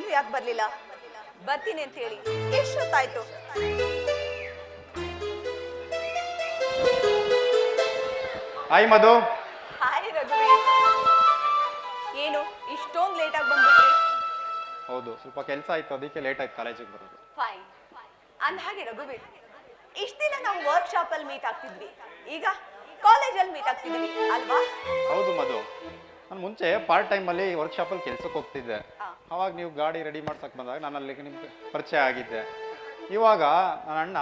ನೀವ್ ಯಾಕೆ ಬರ್ಲಿಲ್ಲ? ಬರ್ತೀನಿ ಅಂತ ಹೇಳಿ ಎಷ್ಟೊತ್ತಾಯ್ತು? ಹಾಯ್ ಮಧು. ಹಾಯ್ ರಘುವೀರ್. ಏನು ಇಷ್ಟೊಂದು ಲೇಟ್ ಆಗಿ ಬಂದ್ಬಿಟ್ರಿ? ಹೌದು, ಸ್ವಲ್ಪ ಕೆಲಸ ಆಯ್ತು, ಅದಕ್ಕೆ ಲೇಟ್ ಆಯ್ತು ಕಾಲೇಜಿಗೆ ಬರೋದು. ಫೈನ್. ಅಂದ ಹಾಗೆ ರಘುವೀರ್, ಇಷ್ಟ ದಿನ ನಾವು ವರ್ಕ್ಶಾಪ್ ಅಲ್ಲಿ ಮೀಟ್ ಆಗ್ತಿದ್ವಿ, ಈಗ ಕಾಲೇಜಲ್ಲಿ ಮೀಟ್ ಆಗ್ತಿದ್ವಿ ಅಲ್ವಾ? ಹೌದು ಮಧು, ನಾನು ಮುಂಚೆ ಪಾರ್ಟ್ ಟೈಮಲ್ಲಿ ವರ್ಕ್ಶಾಪಲ್ಲಿ ಕೆಲ್ಸಕ್ಕೆ ಹೋಗ್ತಿದ್ದೆ. ಅವಾಗ ನೀವು ಗಾಡಿ ರೆಡಿ ಮಾಡ್ಸಕ್ ಬಂದಾಗ ನಾನು ಅಲ್ಲಿಗೆ ನಿಮ್ಗೆ ಪರಿಚಯ ಆಗಿದ್ದೆ. ಇವಾಗ ನನ್ನ ಅಣ್ಣ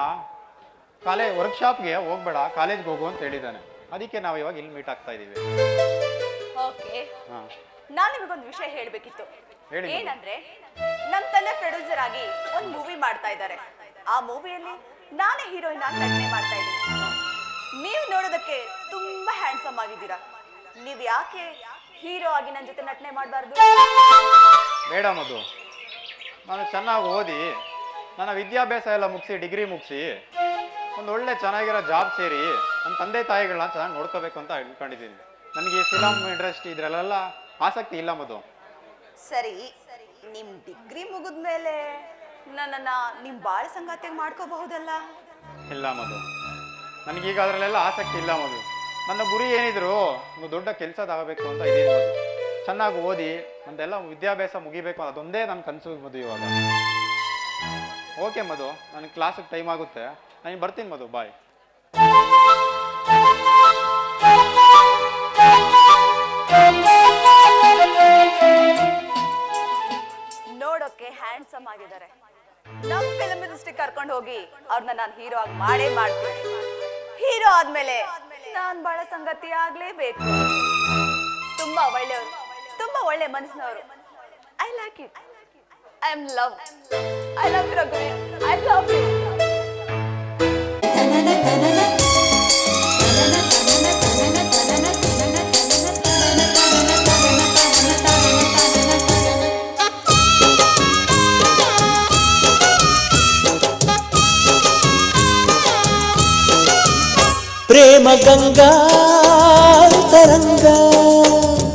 ವರ್ಕ್ಶಾಪ್ಗೆ ಹೋಗ್ಬೇಡ, ಕಾಲೇಜ್ಗೆ ಹೋಗು ಅಂತ ಹೇಳಿದ್ದಾನೆ. ಅದಕ್ಕೆ ನಾವು ಇವಾಗ ಇಲ್ಲಿ ಮೀಟ್ ಆಗ್ತಾ ಇದೀವಿ. ಓಕೆ, ನಾನು ನಿಮಗೊಂದು ವಿಷಯ ಹೇಳ್ಬೇಕಿತ್ತು. ಏನಂದ್ರೆ ನನ್ನ ತಂದೆ ಪ್ರೊಡ್ಯೂಸರ್ ಆಗಿ ಒಂದು ಮೂವಿ ಮಾಡ್ತಾ ಇದ್ದಾರೆ. ಆ ಮೂವಿಯಲ್ಲಿ ನಾನೇ ಹೀರೋಯಿನ್ ಆಗಿ ನಟನೆ ಮಾಡ್ತಾ ಇದ್ದೀನಿ. ನೀವು ನೋಡೋದಕ್ಕೆ ತುಂಬಾ ಹ್ಯಾಂಡ್ಸಮ್ ಆಗಿದ್ದೀರಾ. ನೀವ್ ಯಾಕೆ ಹೀರೋ ಆಗಿ ನನ್ನ ಜೊತೆ ನಟನೆ ಮಾಡಬಾರ್ದು? ಬೇಡ ಮಧು, ನಾನು ಚೆನ್ನಾಗಿ ಓದಿ ನನ್ನ ವಿದ್ಯಾಭ್ಯಾಸ ಎಲ್ಲ ಮುಗಿಸಿ ಡಿಗ್ರಿ ಮುಗಿಸಿ ಒಂದು ಒಳ್ಳೆ ಚೆನ್ನಾಗಿರೋ ಜಾಬ್ ಸೇರಿ ನನ್ನ ತಂದೆ ತಾಯಿಗಳನ್ನ ಚೆನ್ನಾಗಿ ನೋಡ್ಕೋಬೇಕು ಅಂತ ಅನ್ಕೊಂಡಿದ್ದೀನಿ. ನನಗೆ ಫಿಲಮ್ ಇಂಡಸ್ಟ್ರಿ ಇದ್ರಲ್ಲೆಲ್ಲ ಆಸಕ್ತಿ ಇಲ್ಲ ಮಧು. ಸರಿ, ನಿಮ್ ಡಿಗ್ರಿ ಮುಗಿದ್ಮೇಲೆ ನನ್ನನ್ನ ನಿಮ್ ಬಾಳ ಸಂಗಾತಿಯಾಗಿ ಮಾಡ್ಕೋಬಹುದಲ್ಲ? ಇಲ್ಲ ಮಧು, ನನಗೀಗ ಅದರಲ್ಲೆಲ್ಲ ಆಸಕ್ತಿ ಇಲ್ಲ ಮಧು. ನನ್ನ ಗುರಿ ಏನಿದ್ರು ಒಂದು ದೊಡ್ಡ ಕೆಲಸ ತಗೋಬೇಕು ಅಂತ ಇದೀನಿ ಮಧು. ಚೆನ್ನಾಗಿ ಓದಿ ನಂದೆಲ್ಲ ವಿದ್ಯಾಭ್ಯಾಸ ಮುಗಿಬೇಕು, ಅದೊಂದೇ ನನ್ನ ಕನಸು ಮಧು ಇವಾಗ. ಓಕೆ ಮಧು, ನನಗೆ ಕ್ಲಾಸಿಗೆ ಟೈಮ್ ಆಗುತ್ತೆ, ನಾನು ಬರ್ತೀನಿ ಮಧು, ಬಾಯ್. ನೋಡೋಕೆ ಹ್ಯಾಂಡ್ಸಮ್ ಆಗಿದ್ದಾರೆ. ನಮ್ ಫಿಲ್ಮ್ ಇಂಡಸ್ಟ್ರಿ ಕರ್ಕೊಂಡು ಹೋಗಿ ಅವ್ರನ್ನ ನಾನು ಹೀರೋ ಆಗಿ ಮಾಡೇ ಮಾಡ್ತೀನಿ. ಹೀರೋ ಆದ್ಮೇಲೆ ನಾನ್ ಬಹಳ ಸಂಗತಿ ಆಗ್ಲೇಬೇಕು. ತುಂಬಾ ಒಳ್ಳೆಯವರು, ತುಂಬಾ ಒಳ್ಳೆ ಮನಸ್ಸಿನವರು. I like it. I am love. I love you ರಘುವೀರ್. I love you. ಪ್ರೇಮ ಗಂಗಾ ಅಂತರಂಗ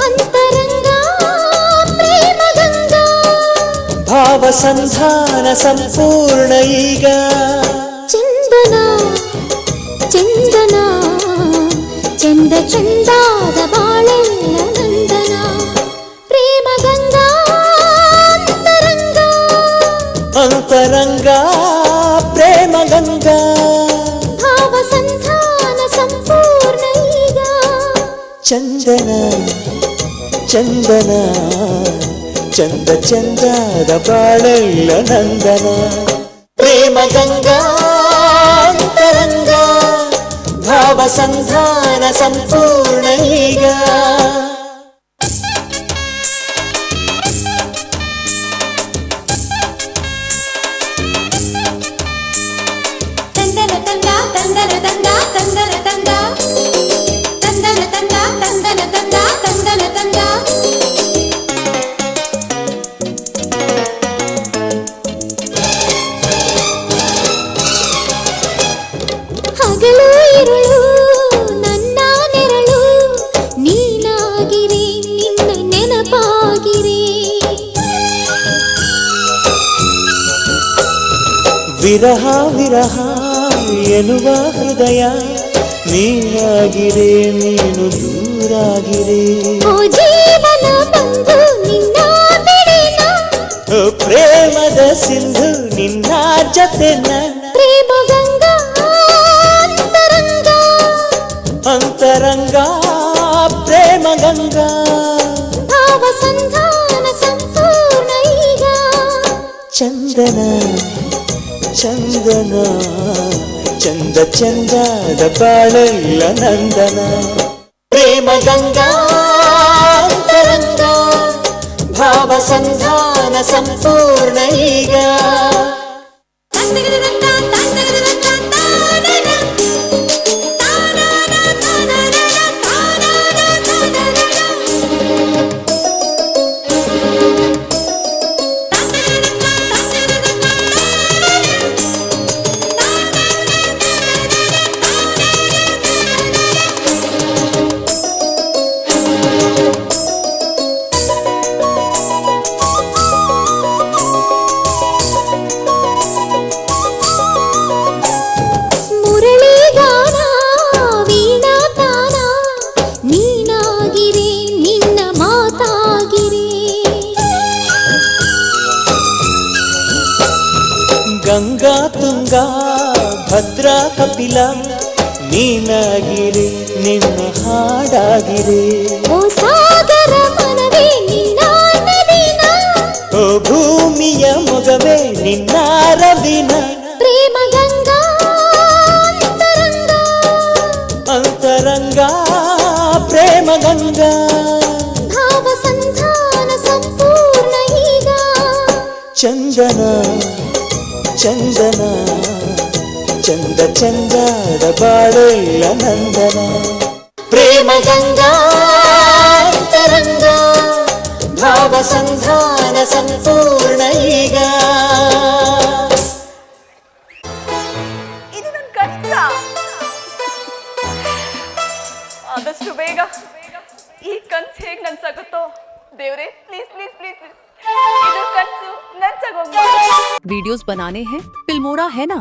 ಅಂತರಂಗ ಪ್ರೇಮ ಗಂಗಾ ಭಾವ ಸಂಧಾನ ಸಂಪೂರ್ಣ ಈಗ ಚಂದನ ಚಂದನ ಚಂದ ಚಂದಾದ ಬಾಳೆಲ್ಲ ನಂದನ ಪ್ರೇಮ ಗಂಗಾ ಅಂತರಂಗ ಅಂತರಂಗ ಪ್ರೇಮ ಗಂಗಾ ಭಾವ ಸಂಧಾನ ಸಂಪೂರ್ಣ ಈಗ ಚಂದನ ಚಂದನ ಚಂದ ಚಂದದ ಬಾಳೆಲ್ಲ ನಂದನ ಪ್ರೇಮ ಗಂಗಾ ಅಂತರಂಗ ಭಾವ ಸಂಧಾನ ಸಂಪೂರ್ಣ ಈಗ ತಂದನ ತಂದ ತಂದನ ತಂದ ತಂದನ ತಂದ ತಂದನ ತಂದ ತಂದನ ತಂದ ತಂದನ ತಂದ ಹಗಲು ಇರುಳು ನನ್ನ ನೆರಳು ನೀನಾಗಿರೆ ನಿನ್ನ ನೆನಪಾಗಿರೆ ವಿರಹ ವಿರಹ ಎನ್ನುವ ಹೃದಯ ನೀನಾಗಿರೆ ನೀನು ದೂರಾಗಿರೆ ಓ ಜೀವನ ಬಂದು ನಿನ್ನ ಬಿಡೆನ ಪ್ರೇಮದ ಸಿಂಧು ನಿನ್ನ ಜೊತೆನ ಪ್ರೇಮ ಗಂಗಾ ಅಂತರಂಗ ಅಂತರಂಗ ಪ್ರೇಮ ಗಂಗಾ ಭಾವ ಸಂಧಾನ ಸಂಪೂರ್ಣ ಈಗ ಚಂದನ ಚಂದನ ಚಂದ ಚಂದದ ಬಾಳೆಲ್ಲ ನಂದನ ಪ್ರೇಮ ಗಂಗಾ ಅಂತರಂಗ ಭಾವ ಸಂಧಾನ ಸಂಪೂರ್ಣ ಈಗ ಗಂಗಾ ತುಂಗಾ ಭದ್ರಾ ಕಪಿಲ ನೀನಾಗಿರೆ ನಿನ್ನ ಹಾಡಾಗಿರೆ ಓ ಸಾಗರ ಮನವೇ ನಿನ್ನ ನದಿನ ಓ ಭೂಮಿಯ ಮೊಗವೇ ನಿನ್ನ ರವಿನ ಪ್ರೇಮ ಗಂಗಾ ಅಂತರಂಗ ಅಂತರಂಗ ಪ್ರೇಮ ಗಂಗಾ ಭಾವ ಸಂಧಾನ ಸಂಪೂರ್ಣ ಈಗ ಚಂದನ ಚಂದನ ಚಂದ ಚಂದದ ಬಾಳೆಲ್ಲ ನಂದನ ಪ್ರೇಮ ಗಂಗಾ ಅಂತರಂಗ ಭಾವ ಸಂಧಾನ ಸಂಪೂರ್ಣ ಈಗ ಇದು ನನ್ ಕನಸ. ಆದಷ್ಟು ಬೇಗ ಈ ಕನ್ಸು ಹೇಗ್ ನನ್ಸಾಗುತ್ತೋ ದೇವ್ರೆ, ಪ್ಲೀಸ್ ಪ್ಲೀಸ್ ಪ್ಲೀಸ್ ಪ್ಲೀಸ್ ಇದು ಕನ್ಸು ನನ್ಸಾಗೋಗ್ಬಾರ್ದು. वीडियोस बनाने हैं फिल्मोरा है ना।